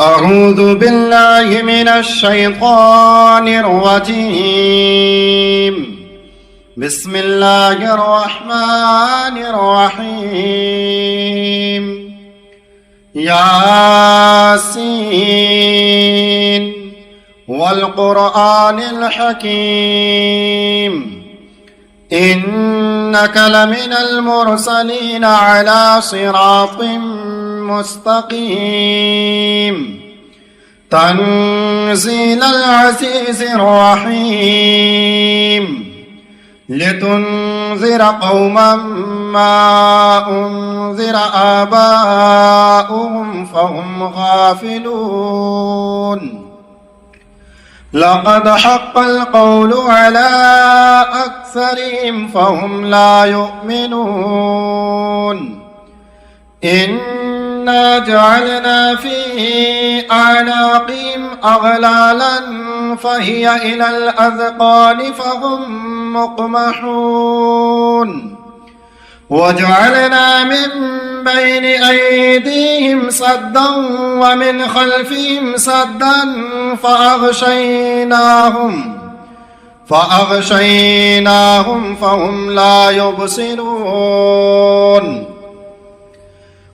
أعوذ بالله من الشيطان الرجيم. بسم الله الرحمن الرحيم. ياسين والقرآن الحكيم إنك لمن المرسلين على صراط مستقيم تنزيل العزيز الرحيم لتنذر قوما ما أنذر آباؤهم فهم غافلون لقد حق القول على أكثرهم فهم لا يؤمنون إنا جعلنا في أعناقهم أغلالا فهي إلى الأذقان فهم مقمحون وجعلنا من بين أيديهم سدا ومن خلفهم سدا فأغشيناهم فهم لا يبصرون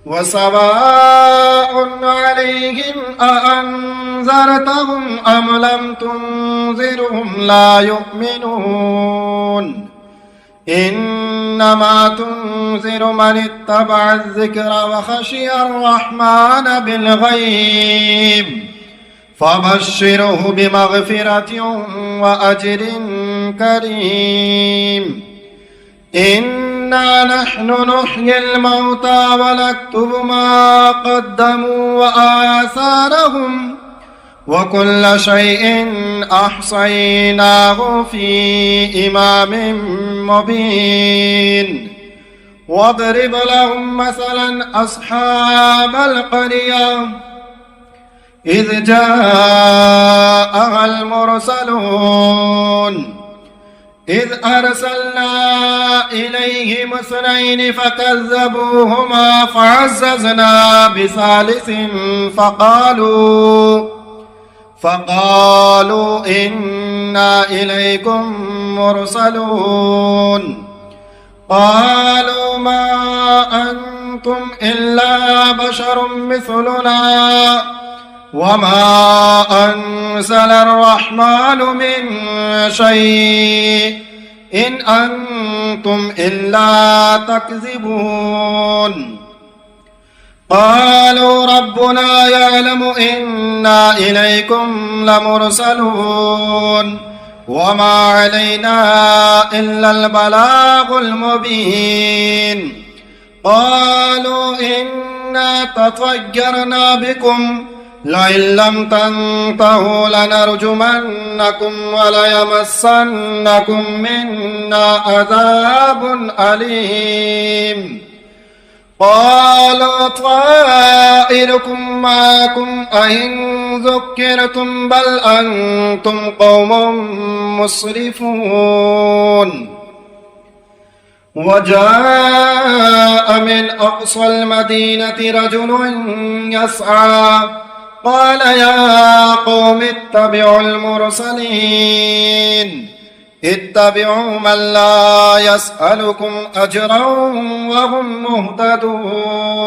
وسواء عليهم أأنذرتهم أم لم تنذرهم لا يؤمنون إنما تنذر من اتبع الذكر وخشي الرحمن بالغيب فبشره بمغفرة وأجر كريم إنا نحن نحيي الموتى ونكتب ما قدموا وآثارهم وكل شيء أحصيناه في إمام مبين واضرب لهم مثلا أصحاب القرية إذ جاءها المرسلون إذ أرسلنا إليهم اثنين فكذبوهما فعززنا بثالث فقالوا إنا إليكم مرسلون قالوا ما أنتم إلا بشر مثلنا وما أنزل الرحمن من شيء إن أنتم إلا تكذبون قالوا ربنا يعلم إنا إليكم لمرسلون وما علينا إلا البلاغ المبين قالوا إنا تطيرنا بكم لئن لم تنتهوا لنرجمنكم وليمسنكم منا عذاب أليم قالوا طائركم معكم أئن ذكرتم بل أنتم قوم مسرفون وجاء من أقصى المدينة رجل يسعى قال يا قوم اتبعوا المرسلين اتبعوا من لا يسألكم أجرا وهم مهتدون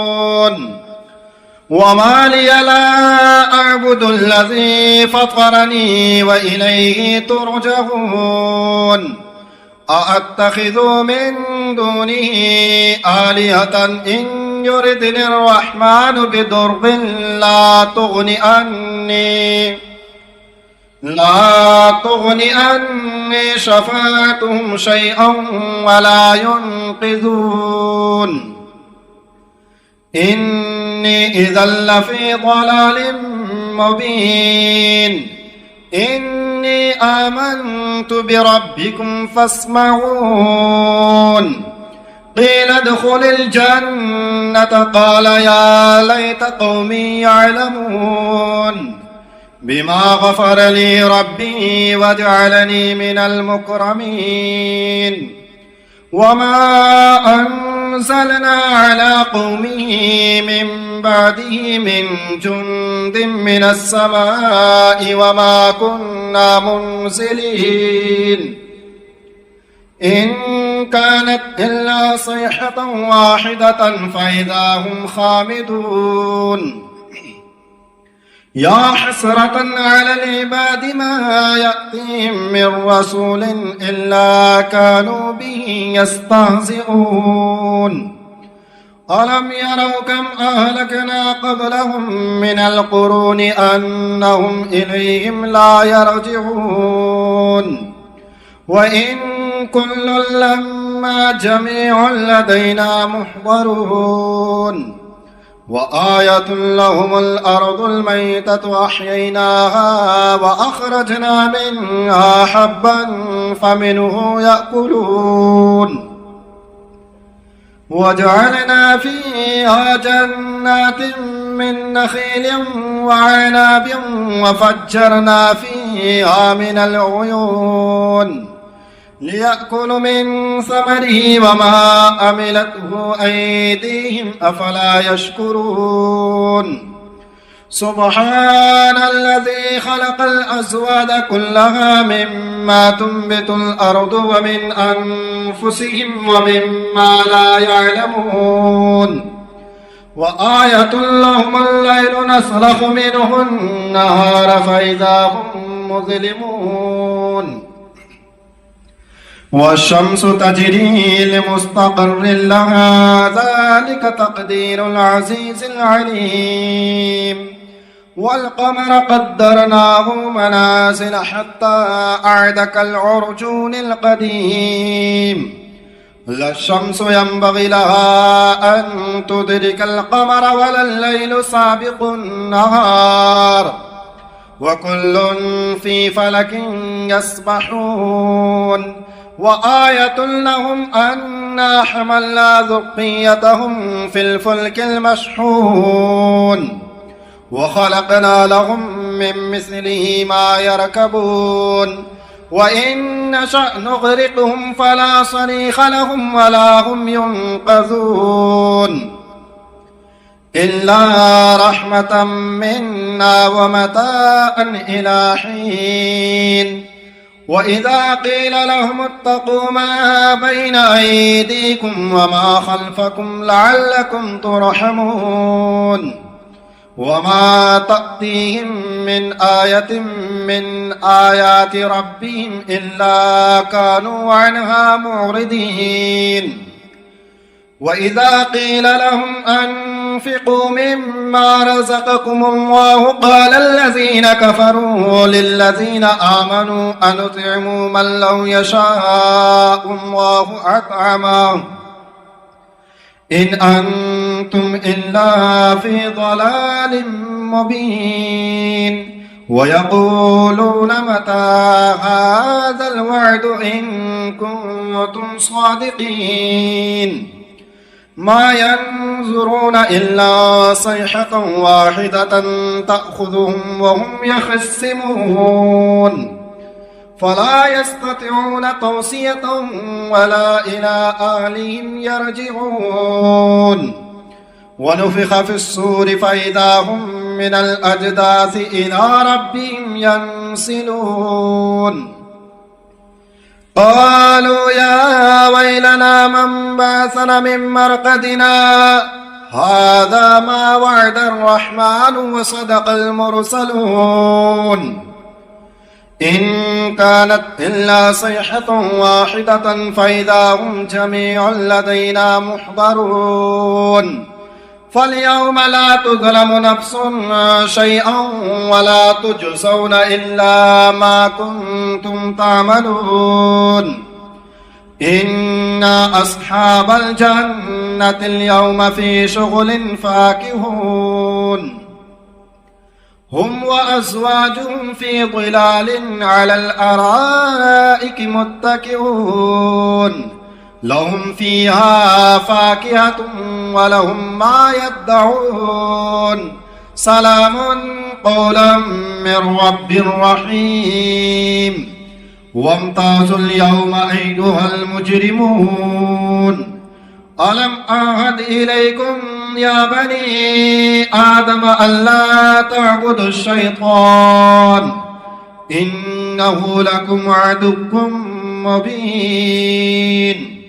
وما لي لا أعبد الذي فطرني وإليه ترجعون أأتخذ من دونه آلهة إن يردني الرحمن بضر لا تغني عني شفاعتهم شيئا ولا ينقذون إني إذا لفي ضلال مبين إني آمنت بربكم فاسمعون قيل ادخل الجنة قال يا ليت قومي يعلمون بما غفر لي ربي وجعلني من المكرمين وما أرسلنا على قومه من بعده من جند من السماء وما كنا منزلين إن كانت إلا صيحة واحدة فإذا هم خامدون يا حسرة على العباد ما يأتيهم من رسول إلا كانوا به يستهزئون ألم يروا كم أهلكنا قبلهم من القرون أنهم إليهم لا يرجعون وإن كل لما جميع لدينا محضرون وآية لهم الأرض الميتة أحييناها وأخرجنا منها حبا فمنه يأكلون وجعلنا فيها جنات من نخيل وعناب وفجرنا فيها من العيون ليأكلوا من ثمره وما عملته أيديهم أفلا يشكرون سبحان الذي خلق الأزواج كلها مما تنبت الأرض ومن أنفسهم ومما لا يعلمون وآية لهم الليل نسلخ منه النهار فإذا هم مظلمون والشمس تجري لمستقر لها ذلك تقدير العزيز العليم والقمر قدرناه منازل حتى أعد كالعرجون القديم لا الشمس ينبغي لها أن تدرك القمر ولا الليل سابق النهار وكل في فلك يسبحون وآية لهم أنا حملنا ذريتهم في الفلك المشحون وخلقنا لهم من مثله ما يركبون وإن نشأ نغرقهم فلا صريخ لهم ولا هم ينقذون إلا رحمة منا ومتاعا إلى حين وإذا قيل لهم اتقوا ما بين أيديكم وما خلفكم لعلكم ترحمون وما تأتيهم من آية من آيات ربهم إلا كانوا عنها معرضين وإذا قيل لهم أنفقوا مما رزقكم الله قال الذين كفروا للذين آمنوا أنطعموا من لو يشاء الله أطعمه إن أنتم إلا في ضلال مبين ويقولون متى هذا الوعد إن كنتم صادقين ما ينظرون إلا صيحة واحدة تأخذهم وهم يخصمون فلا يستطيعون توصية ولا إلى أهلهم يرجعون ونفخ في الصور فإذا هم من الأجداث إلى ربهم ينسلون قالوا يا ويلنا من بعثنا من مرقدنا هذا ما وعد الرحمن وصدق المرسلون إن كانت إلا صيحة واحدة فإذا هم جميع لدينا محضرون فاليوم لا تظلم نفس شيئا ولا تجزون إلا ما كنتم تعملون إن أصحاب الجنة اليوم في شغل فاكهون هم وأزواجهم في ظلال على الأرائك متكئون لهم فيها فاكهة ولهم ما يدعون سلام قولا من رب رحيم وامتازوا اليوم أيها المجرمون ألم أعهد إليكم يا بني آدم ألا تعبدوا الشيطان إنه لكم عدو مبين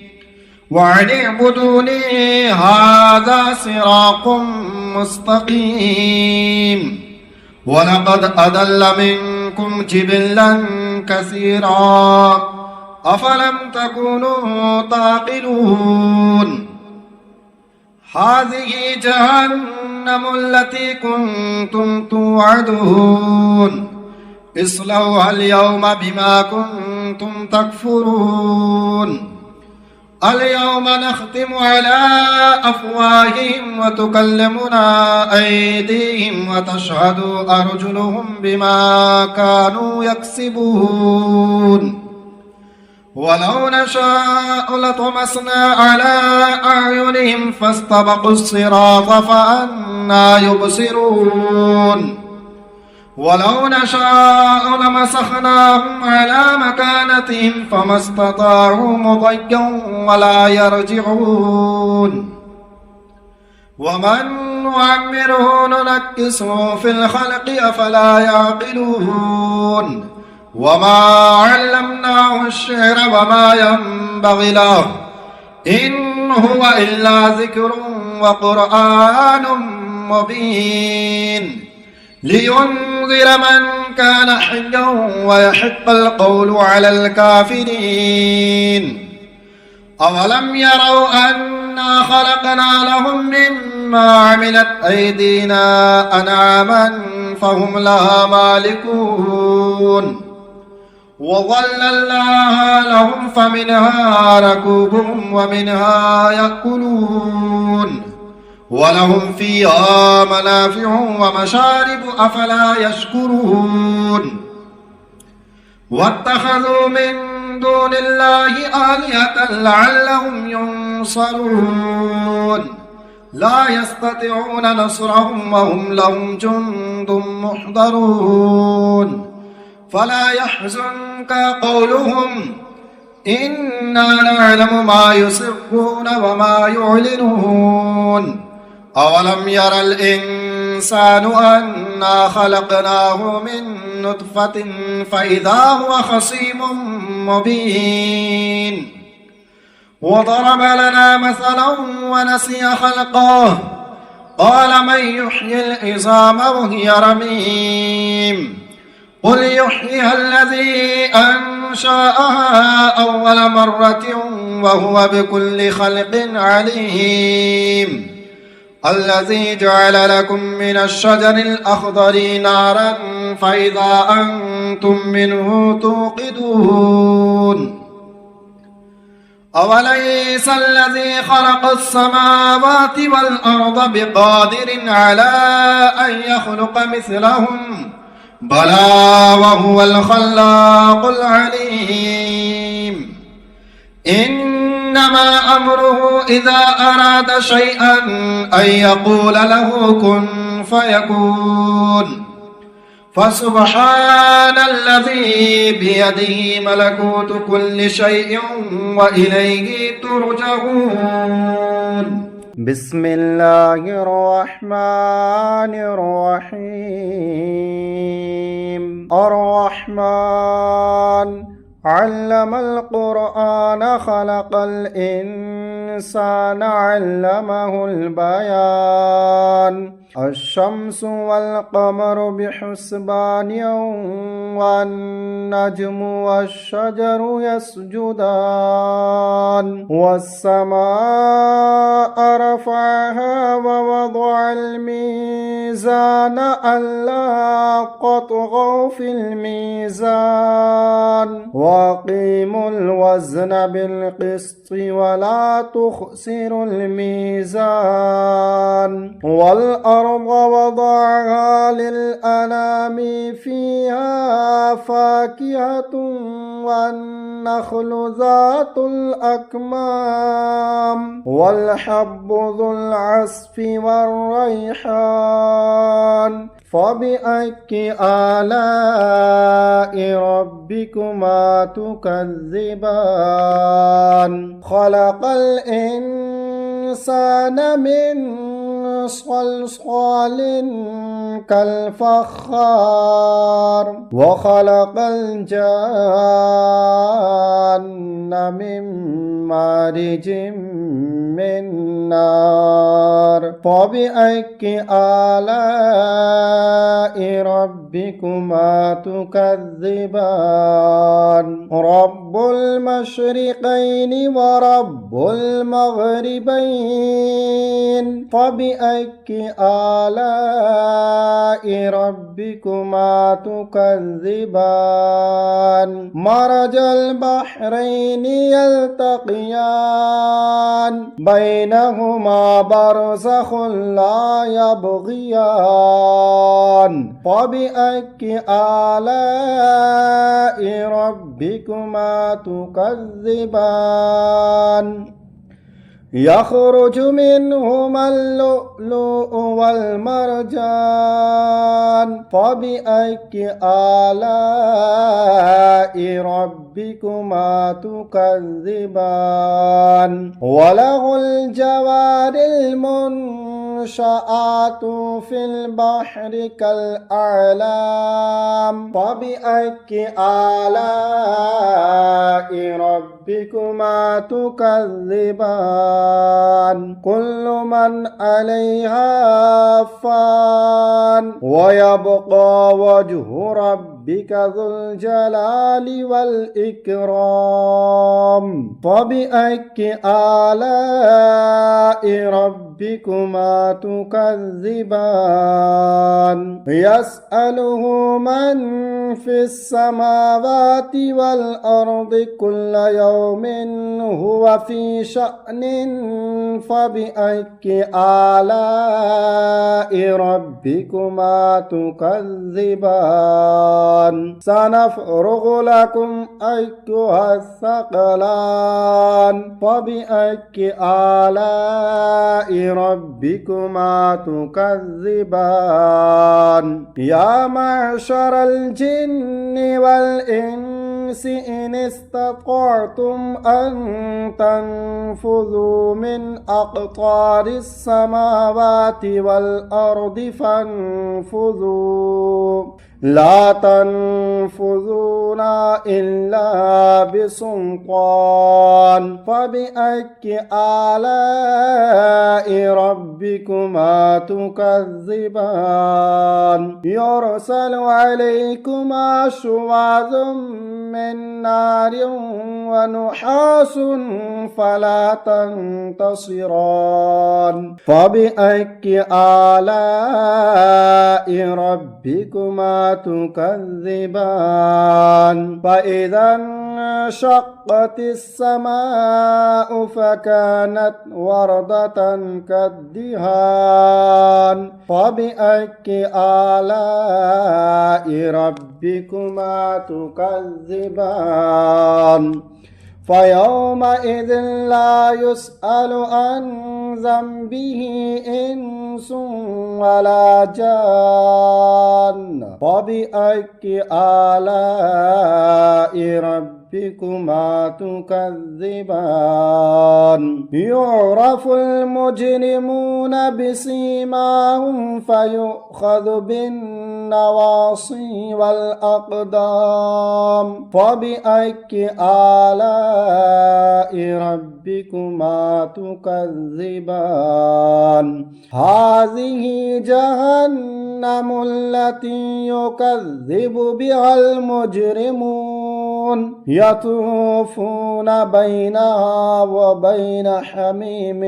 وأن اعبدوني هذا صراط مستقيم ولقد أضل منكم جبلا كثيرا أفلم تكونوا تعقلون هذه جهنم التي كنتم توعدون اصلوها اليوم بما كنتم تكفرون اليوم نختم على أفواههم وتكلمنا أيديهم وتشهد أرجلهم بما كانوا يكسبون ولو نشاء لطمسنا على أعينهم فاستبقوا الصراط فأنى يبصرون ولو نشاء لمسخناهم على مكانتهم فما استطاعوا مضيا ولا يرجعون ومن نعمره ننكسه في الخلق أفلا يعقلون وما علمناه الشعر وما ينبغي له إن هو إلا ذكر وقرآن مبين لينذر من كان حيا ويحق القول على الكافرين أولم يروا أنا خلقنا لهم مما عملت أيدينا أنعاما فهم لها مالكون وظللناها لهم فمنها ركوبهم ومنها يأكلون ولهم فيها منافع ومشارب أفلا يشكرون واتخذوا من دون الله آلهة لعلهم ينصرون لا يستطيعون نصرهم وهم لهم جند محضرون فلا يحزنك قولهم إنا نعلم ما يسرون وما يعلنون أولم ير الإنسان أنا خلقناه من نطفة فإذا هو خصيم مبين وضرب لنا مثلا ونسي خلقه قال من يحيي العظام وهي رميم قل يحييها الذي أنشأها أول مرة وهو بكل خلق عليم الذي جعل لكم من الشجر الأخضر نارا فإذا أنتم منه توقدون أوليس الذي خلق السماوات والأرض بقادر على أن يخلق مثلهم بلى وهو الخلاق العليم إنما أمره إذا أراد شيئا أن يقول له كن فيكون فسبحان الذي بيده ملكوت كل شيء وإليه ترجعون بسم الله الرحمن الرحيم الرحمن علم القرآن خلق الإنسان علمه البيان الشمس والقمر بحسبان والنجم والشجر يسجدان والسماء رفعها ووضع الميزان ألا تطغوا في الميزان وأقيموا الوزن بالقسط ولا تخسروا الميزان والأرض وضعها للأنام فيها فاكهة والنخل ذات الأكمام والحب ذو العصف والريحان فبأي آلاء ربكما تكذبان خلق الإنسان الإنسان من صلصال كالفخار وخلق الجان من مارج من نار فبأي آلاء ربكما تكذبان رب المشرقين ورب المغربين فبأي آلاء ربكما تكذبان مرج البحرين يلتقيان بينهما برزخ لا يبغيان فبأي آلاء ربكما تكذبان يخرج منهما اللؤلؤ والمرجان فبأي آلاء ربكما تكذبان وله الجوار المنشآت في البحر كالأعلام فبأي آلاء ربكما تكذبان كل من عليها فان ويبقى وجه ربك ذو الجلال والإكرام فبأي آلاء ربكما تكذبان يسأله من في السماوات والأرض كل يوم هو في شأن فبأي آلاء ربكما تكذبان سنفرغ لكم أيها الثقلان فبأي آلاء ربكما تكذبان يا معشر الجن والإنس إن استطعتم أن تنفذوا من أقطار السماوات والأرض فانفذوا لا تنفذون إلا بسلطان فبأي آلاء ربكما تكذبان يرسل عليكما شواظ من نار ونحاس فلا تنتصران فبأي آلاء ربكما تكذبان فإذا انشقت السماء فكانت وردة كالدهان فبأي آلاء ربكما تكذبان فيومئذ لا يسأل عن ذنبه إنس ولا جان فبأي آلاء ربكما تكذبان يعرف المجرمون بسيماهم فيؤخذ بالنواصي والأقدام فبأي آلاء ربكما تكذبان هذه جهنم التي يكذب بها المجرمون يطوفون بينها وبين حميم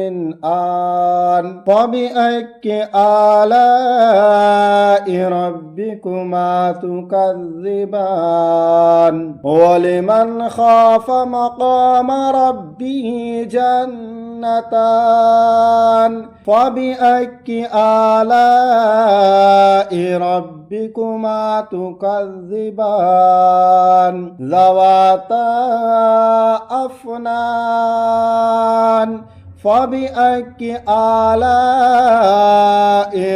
آن فبأي آلاء ربكما تكذبان ولمن خاف مقام ربه جنتان فبأي آلاء ربكما تكذبان ذواتا أفنان فبأي آلاء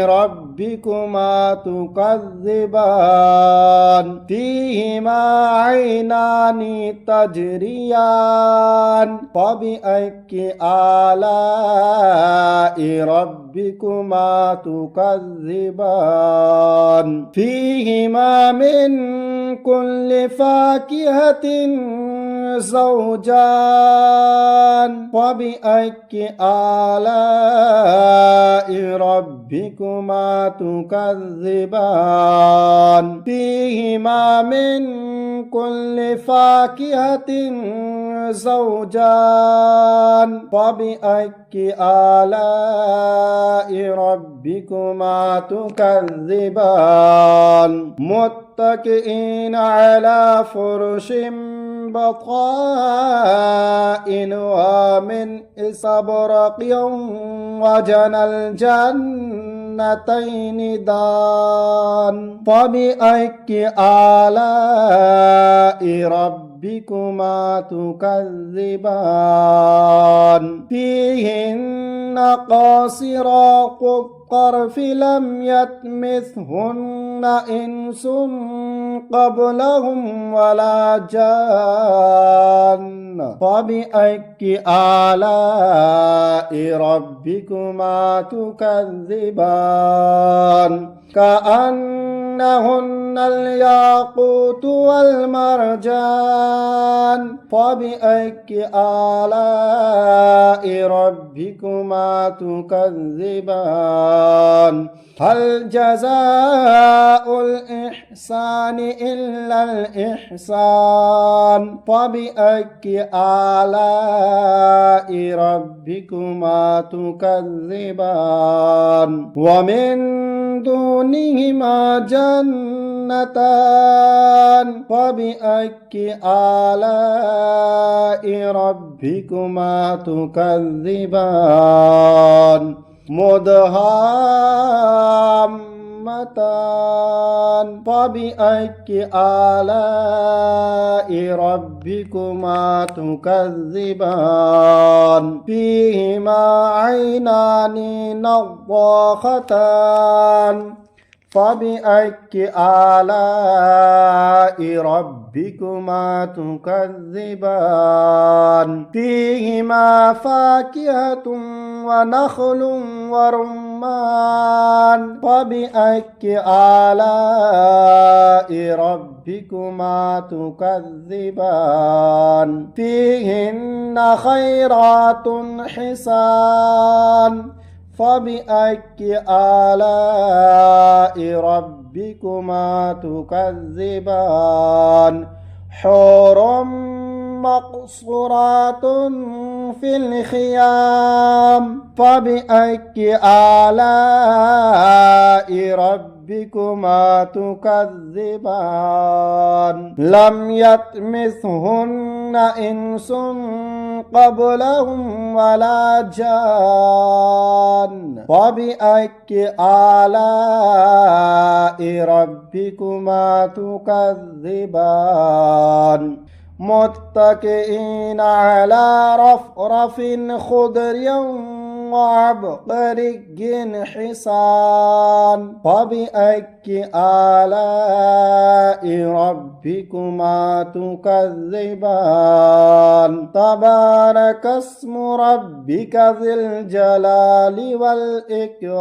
ربكما تكذبان فيهما عينان تجريان فبأي آلاء ربكما تكذبان فيهما من كل فاكهة زوجان فبأي آلاء ربكما تكذبان فيهما من كل فاكهة زوجان فبأي آلاء ربكما تكذبان متكئين على فرش بطائنها من استبرق وجنى الجنتين دان فبأي آلاء ربكما تكذبان فيهن قاصرات الطرف لم يطمثهن إنس قبلهم ولا جان فبأي آلاء ربكما تكذبان كأنهن الياقوت والمرجان فبأي آلاء ربكما تكذبان هل جزاء الإحسان إلا الإحسان فبأي آلاء ربكما تكذبان ومن دونهما جنتان فبأي آلاء ربكما تكذبان مدهامتان فبأي آلاء ربكما تكذبان فيهما عينان نضاختان فبأي آلاء ربكما تكذبان فيهما فاكهة ونخل ورمان فبأي آلاء ربكما تكذبان فيهن خيرات حسان فبأي آلاء ربكما تكذبان حور مقصورات في الخيام فبأي آلاء ربكما تكذبان لم يطمثهن إنس قبلهم ولا جان فبأي آلاء ربكما تكذبان متكئين على رفرف خضر وعبقري حسان فبأي آلاء ربكما تكذبان تبارك اسم ربك ذي الجلال والإكرام